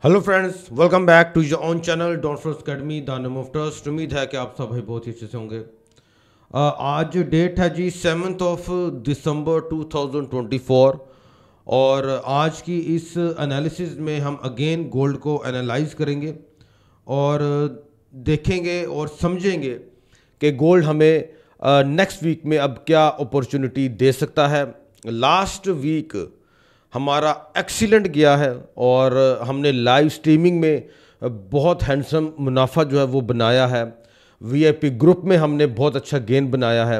Hello friends, welcome back to your own channel don force academy the name of trust. उम्मीद है कि आप सब भाई बहुत ही अच्छे से होंगे। आज डेट है जी 7 दिसंबर 2024 और आज की इस एनालिसिस में हम अगेन गोल्ड को एनालाइज करेंगे और देखेंगे और समझेंगे कि गोल्ड हमें नेक्स्ट वीक में अब क्या अपॉर्चुनिटी दे सकता है। लास्ट वीक हमारा एक्सीलेंट गया है और हमने लाइव स्ट्रीमिंग में बहुत हैंडसम मुनाफा जो है वो बनाया है। वीआईपी ग्रुप में हमने बहुत अच्छा गेन बनाया है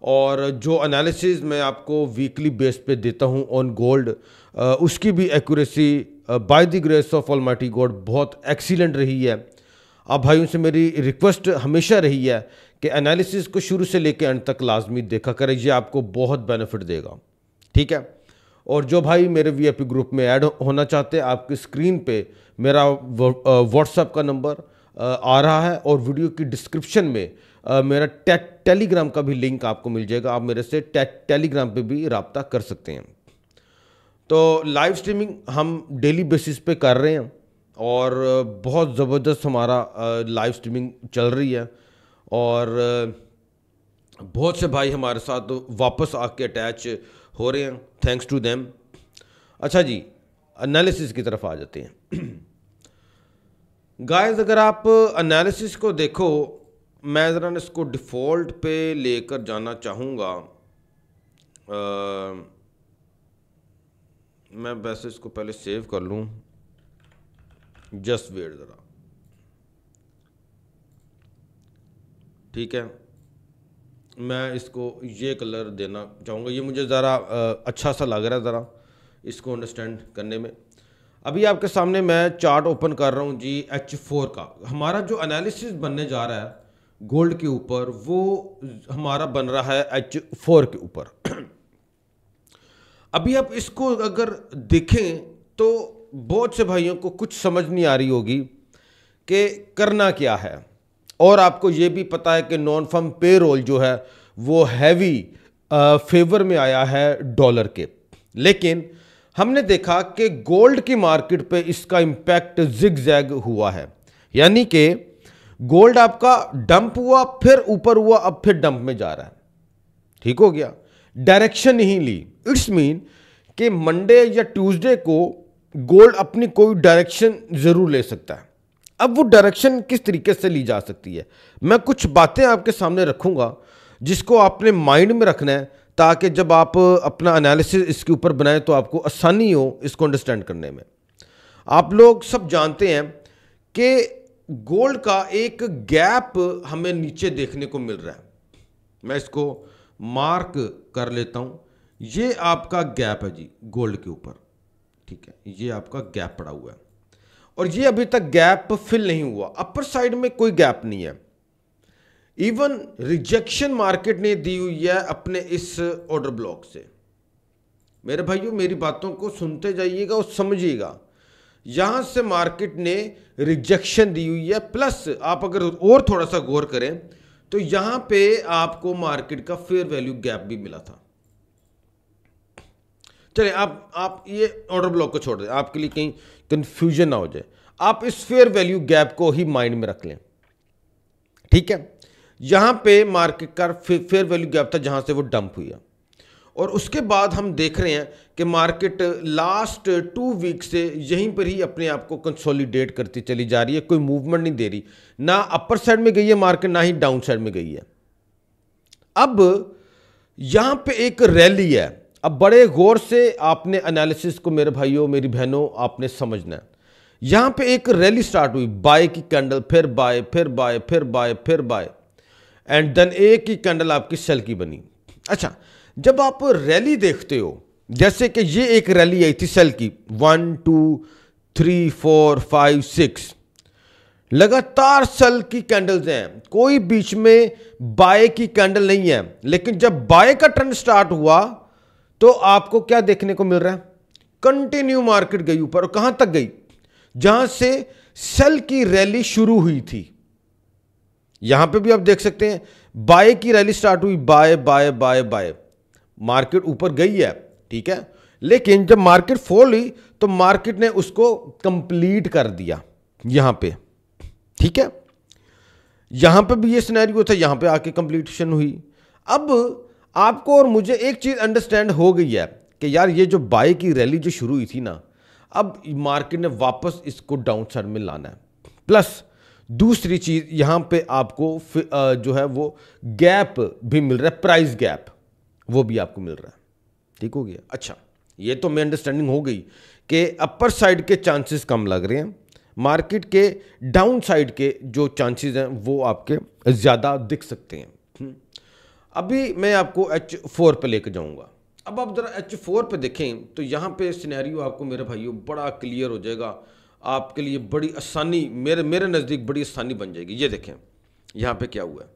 और जो एनालिसिस मैं आपको वीकली बेस पे देता हूँ ऑन गोल्ड, उसकी भी accuracy by the grace of almighty God बहुत एक्सीलेंट रही है। आप भाइयों से मेरी रिक्वेस्ट हमेशा रही है कि एनालिसिस को शुरू से लेकर एंड तक लाजमी देखा करें, ये आपको बहुत बेनिफिट देगा। ठीक है। और जो भाई मेरे वीआईपी ग्रुप में ऐड होना चाहते हैं, आपकी स्क्रीन पे मेरा व्हाट्सएप का नंबर आ रहा है और वीडियो की डिस्क्रिप्शन में मेरा टेलीग्राम का भी लिंक आपको मिल जाएगा। आप मेरे से टेलीग्राम पे भी रब्ता कर सकते हैं। तो लाइव स्ट्रीमिंग हम डेली बेसिस पे कर रहे हैं और बहुत ज़बरदस्त हमारा लाइव स्ट्रीमिंग चल रही है और बहुत से भाई हमारे साथ वापस आके अटैच हो रहे हैं, थैंक्स टू देम। अच्छा जी, एनालिसिस की तरफ आ जाते हैं। गाइस, अगर आप एनालिसिस को देखो, मैं ज़रा इसको डिफ़ॉल्ट पे लेकर जाना चाहूँगा। मैं वैसे इसको पहले सेव कर लूँ, जस्ट वेट ज़रा। ठीक है, मैं इसको ये कलर देना चाहूँगा, ये मुझे ज़रा अच्छा सा लग रहा है ज़रा इसको अंडरस्टैंड करने में। अभी आपके सामने मैं चार्ट ओपन कर रहा हूँ जी H4 का। हमारा जो एनालिसिस बनने जा रहा है गोल्ड के ऊपर, वो हमारा बन रहा है H4 के ऊपर। अभी आप इसको अगर देखें तो बहुत से भाइयों को कुछ समझ नहीं आ रही होगी कि करना क्या है, और आपको ये भी पता है कि नॉन फर्म पे रोल जो है वो हैवी फेवर में आया है डॉलर के। लेकिन हमने देखा कि गोल्ड की मार्केट पे इसका इंपैक्ट जिग-जैग हुआ है, यानी कि गोल्ड आपका डंप हुआ, फिर ऊपर हुआ, अब फिर डंप में जा रहा है। ठीक हो गया, डायरेक्शन नहीं ली। इट्स मीन कि मंडे या ट्यूसडे को गोल्ड अपनी कोई डायरेक्शन जरूर ले सकता है। अब वो डायरेक्शन किस तरीके से ली जा सकती है, मैं कुछ बातें आपके सामने रखूंगा जिसको आपने माइंड में रखना है, ताकि जब आप अपना एनालिसिस इसके ऊपर बनाएं तो आपको आसानी हो इसको अंडरस्टैंड करने में। आप लोग सब जानते हैं कि गोल्ड का एक गैप हमें नीचे देखने को मिल रहा है। मैं इसको मार्क कर लेता हूं, ये आपका गैप है जी गोल्ड के ऊपर। ठीक है, ये आपका गैप पड़ा हुआ है और ये अभी तक गैप फिल नहीं हुआ। अपर साइड में कोई गैप नहीं है। इवन रिजेक्शन मार्केट ने दी हुई है अपने इस ऑर्डर ब्लॉक से। मेरे भाइयों, मेरी बातों को सुनते जाइएगा और समझिएगा। यहां से मार्केट ने रिजेक्शन दी हुई है, प्लस आप अगर और थोड़ा सा गौर करें तो यहां पे आपको मार्केट का फेयर वैल्यू गैप भी मिला था। चलिए, आप ये ऑर्डर ब्लॉक को छोड़ दें, आपके लिए कहीं कंफ्यूजन ना हो जाए। आप इस फेयर वैल्यू गैप को ही माइंड में रख लें। ठीक है, यहां पे मार्केट का फेयर वैल्यू गैप था जहां से वो डंप हुई है, और उसके बाद हम देख रहे हैं कि मार्केट लास्ट 2 वीक से यहीं पर ही अपने आप को कंसोलिडेट करती चली जा रही है। कोई मूवमेंट नहीं दे रही, ना अपर साइड में गई है मार्केट, ना ही डाउन साइड में गई है। अब यहां पे एक रैली है। अब बड़े गौर से आपने एनालिसिस को, मेरे भाइयों मेरी बहनों, आपने समझना है। यहां पे एक रैली स्टार्ट हुई, बाय की कैंडल, फिर बाय, फिर बाय, फिर बाय, फिर बाय, एंड देन एक ही कैंडल आपकी सेल की बनी। अच्छा, जब आप रैली देखते हो, जैसे कि ये एक रैली आई थी सेल की, 1 2 3 4 5 6 लगातार सेल की कैंडल्स हैं, कोई बीच में बाय की कैंडल नहीं है। लेकिन जब बाय का ट्रेंड स्टार्ट हुआ तो आपको क्या देखने को मिल रहा है, कंटिन्यू मार्केट गई ऊपर। और कहां तक गई, जहां से सेल की रैली शुरू हुई थी। यहां पे भी आप देख सकते हैं बाय की रैली स्टार्ट हुई, buy buy buy buy, market ऊपर गई है। ठीक है, लेकिन जब मार्केट फॉल हुई तो मार्केट ने उसको कंप्लीट कर दिया यहां पे, ठीक है। यहां पे भी ये सिनेरियो था, यहां पे आके कंप्लीशन हुई। अब आपको और मुझे एक चीज अंडरस्टैंड हो गई है कि यार ये जो बाय की रैली जो शुरू हुई थी ना, अब मार्केट ने वापस इसको डाउन साइड में लाना है। प्लस दूसरी चीज यहां पे आपको जो है वो गैप भी मिल रहा है, प्राइस गैप वो भी आपको मिल रहा है, ठीक हो गया। अच्छा, ये तो मैं अंडरस्टैंडिंग हो गई कि अपर साइड के चांसेस कम लग रहे हैं, मार्केट के डाउन साइड के जो चांसेस हैं वो आपके ज़्यादा दिख सकते हैं। अभी मैं आपको H4 पे लेकर जाऊंगा। अब आप ज़रा H4 पे देखें तो यहाँ पे सिनेरियो आपको मेरे भाइयों बड़ा क्लियर हो जाएगा, आपके लिए बड़ी आसानी, मेरे नज़दीक बड़ी आसानी बन जाएगी। ये देखें यहाँ पे क्या हुआ है,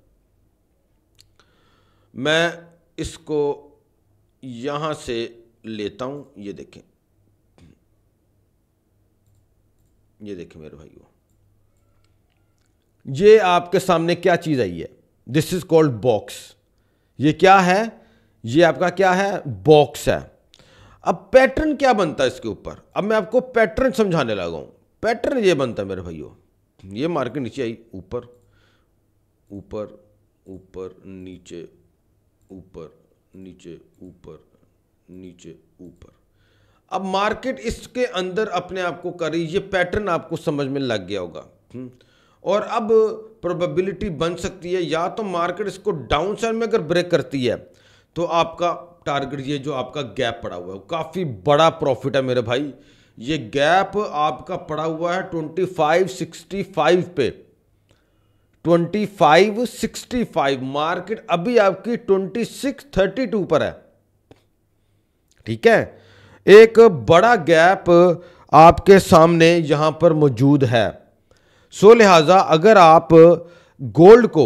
मैं इसको यहाँ से लेता हूँ। ये देखें मेरे भाइयों, ये आपके सामने क्या चीज़ आई है, दिस इज कॉल्ड बॉक्स। ये क्या है, ये आपका क्या है, बॉक्स है। अब पैटर्न क्या बनता है इसके ऊपर, अब मैं आपको पैटर्न समझाने लगा हूं। पैटर्न ये बनता है मेरे भाइयों, ये मार्केट नीचे आई, ऊपर ऊपर ऊपर नीचे, ऊपर नीचे, ऊपर नीचे, ऊपर। अब मार्केट इसके अंदर अपने आप को कर रही, ये पैटर्न आपको समझ में लग गया होगा। और अब प्रोबेबिलिटी बन सकती है या तो मार्केट इसको डाउन साइड में अगर ब्रेक करती है तो आपका टारगेट, ये जो आपका गैप पड़ा हुआ है, काफ़ी बड़ा प्रॉफिट है मेरे भाई। ये गैप आपका पड़ा हुआ है 2565 पे, 2565। मार्केट अभी आपकी 2632 पर है, ठीक है। एक बड़ा गैप आपके सामने यहां पर मौजूद है। सो लिहाजा अगर आप गोल्ड को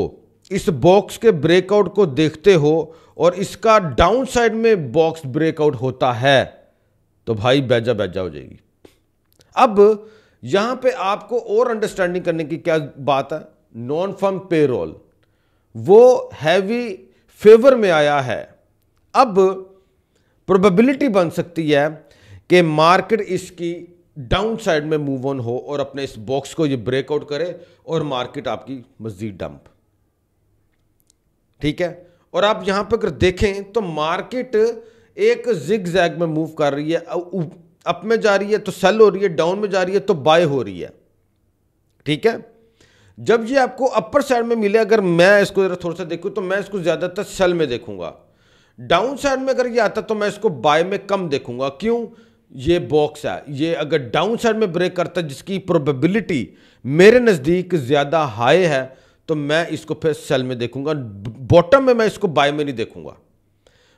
इस बॉक्स के ब्रेकआउट को देखते हो और इसका डाउन साइड में बॉक्स ब्रेकआउट होता है तो भाई बैजा बैजा हो जाएगी। अब यहां पे आपको और अंडरस्टैंडिंग करने की क्या बात है, नॉन फर्म पेरोल वो हैवी फेवर में आया है। अब प्रोबेबिलिटी बन सकती है कि मार्केट इसकी डाउन साइड में मूव ऑन हो और अपने इस बॉक्स को ये ब्रेकआउट करे और मार्केट आपकी मजीद डंप, ठीक है। और आप यहां पर अगर देखें तो मार्केट एक जिग जैग में मूव कर रही है, अप में जा रही है तो सेल हो रही है, डाउन में जा रही है तो बाय हो रही है, ठीक है। जब ये आपको अपर साइड में मिले, अगर मैं इसको जरा थोड़ा सा देखूं तो मैं इसको ज्यादातर सेल में देखूंगा। डाउन साइड में अगर ये आता तो मैं इसको बाय में कम देखूंगा। क्यों, ये बॉक्स है, ये अगर डाउन साइड में ब्रेक करता है जिसकी प्रोबेबिलिटी मेरे नजदीक ज्यादा हाई है तो मैं इसको फिर सेल में देखूंगा। बॉटम में मैं इसको बाय में नहीं देखूंगा,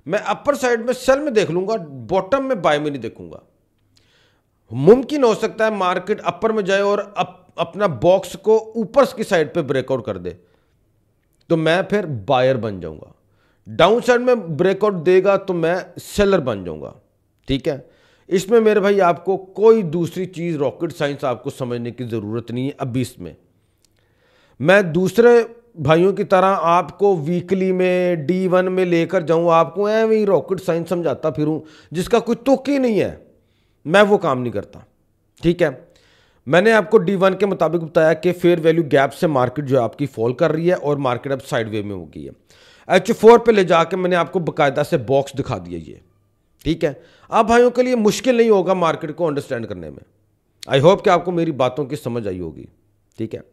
मैं अपर साइड में सेल में देख लूंगा, बॉटम में बाय में नहीं देखूंगा। मुमकिन हो सकता है मार्केट अपर में जाए और अपना बॉक्स को ऊपर की साइड पे ब्रेकआउट कर दे तो मैं फिर बायर बन जाऊंगा। डाउन साइड में ब्रेकआउट देगा तो मैं सेलर बन जाऊंगा, ठीक है। इसमें मेरे भाई आपको कोई दूसरी चीज रॉकेट साइंस आपको समझने की जरूरत नहीं है। अभी इसमें मैं दूसरे भाइयों की तरह आपको वीकली में D1 में लेकर जाऊं, आपको ऐਵੇਂ ही रॉकेट साइंस समझाता फिरूं जिसका कोई तुक ही नहीं है, मैं वो काम नहीं करता, ठीक है। मैंने आपको D1 के मुताबिक बताया कि फेयर वैल्यू गैप से मार्केट जो आपकी फॉल कर रही है और मार्केट अब साइडवे में हो गई है। H4 पे ले जाके मैंने आपको बाकायदा से बॉक्स दिखा दिया ये, ठीक है। अब भाइयों के लिए मुश्किल नहीं होगा मार्केट को अंडरस्टैंड करने में। आई होप कि आपको मेरी बातों की समझ आई होगी, ठीक है।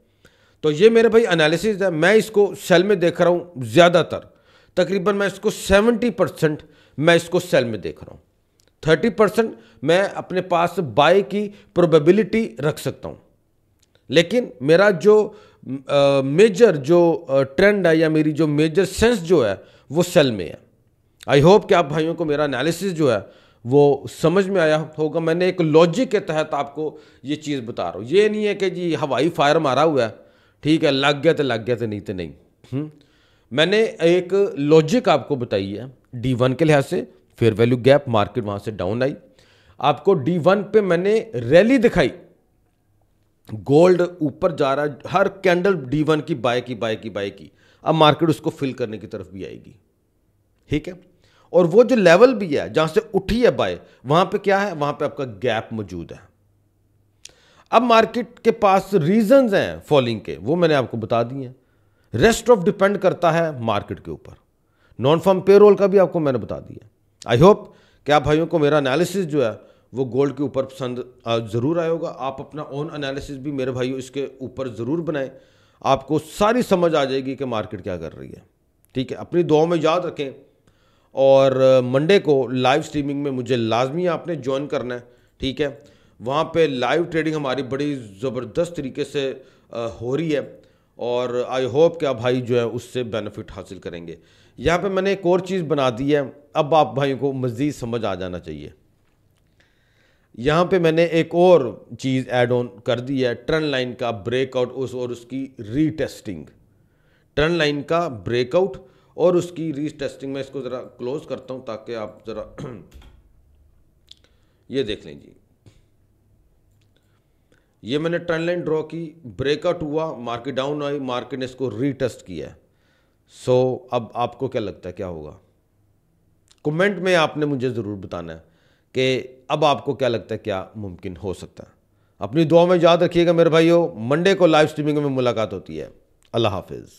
तो ये मेरे भाई एनालिसिस है, मैं इसको सेल में देख रहा हूं ज्यादातर, तकरीबन मैं इसको 70% मैं इसको सेल में देख रहा हूं, 30% मैं अपने पास बाय की प्रोबेबिलिटी रख सकता हूं। लेकिन मेरा जो मेजर जो ट्रेंड है या मेरी जो मेजर सेंस जो है वो सेल में है। आई होप कि आप भाइयों को मेरा एनालिसिस जो है वो समझ में आया होगा। मैंने एक लॉजिक के तहत आपको ये चीज़ बता रहा हूँ, ये नहीं है कि जी हवाई फायर मारा हुआ है, ठीक है, लग गया तो नहीं तो नहीं। मैंने एक लॉजिक आपको बताई है D1 के लिहाज से, फेयर वैल्यू गैप, मार्केट वहां से डाउन आई, आपको D1 पे मैंने रैली दिखाई, गोल्ड ऊपर जा रहा है, हर कैंडल D1 की बाय की। अब मार्केट उसको फिल करने की तरफ भी आएगी, ठीक है। और वो जो लेवल भी है जहां से उठी है बाय, वहां पे क्या है, वहां पे आपका गैप मौजूद है। अब मार्केट के पास रीजंस हैं फॉलिंग के, वो मैंने आपको बता दिए हैं। रेस्ट ऑफ डिपेंड करता है मार्केट के ऊपर। नॉन फार्म पेरोल का भी आपको मैंने बता दिया। आई होप कि आप भाइयों को मेरा एनालिसिस जो है वो गोल्ड के ऊपर पसंद ज़रूर आया होगा। आप अपना ओन एनालिसिस भी मेरे भाइयों इसके ऊपर ज़रूर बनाएं, आपको सारी समझ आ जाएगी कि मार्केट क्या कर रही है। ठीक है, अपनी दुआओं में याद रखें। और मंडे को लाइव स्ट्रीमिंग में मुझे लाजमी आपने ज्वाइन करना है। ठीक है, वहाँ पे लाइव ट्रेडिंग हमारी बड़ी ज़बरदस्त तरीके से हो रही है और आई होप कि आप भाई जो है उससे बेनिफिट हासिल करेंगे। यहाँ पे मैंने एक और चीज़ बना दी है, अब आप भाइयों को मज़ीद समझ आ जाना चाहिए। यहाँ पे मैंने एक और चीज़ ऐड ऑन कर दी है, ट्रेंड लाइन का ब्रेकआउट और उसकी रीटेस्टिंग। ट्रेंड लाइन का ब्रेकआउट और उसकी रीटेस्टिंग। मैं इसको ज़रा क्लोज करता हूँ ताकि आप ज़रा ये देख लें जी। ये मैंने ट्रेंड लाइन ड्रॉ की, ब्रेकआउट हुआ, मार्केट डाउन आई, मार्केट ने इसको रीटेस्ट किया है। सो अब आपको क्या लगता है क्या होगा? कमेंट में आपने मुझे ज़रूर बताना है कि अब आपको क्या लगता है क्या मुमकिन हो सकता है। अपनी दुआ में याद रखिएगा मेरे भाइयों। मंडे को लाइव स्ट्रीमिंग में मुलाकात होती है। अल्लाह हाफिज़।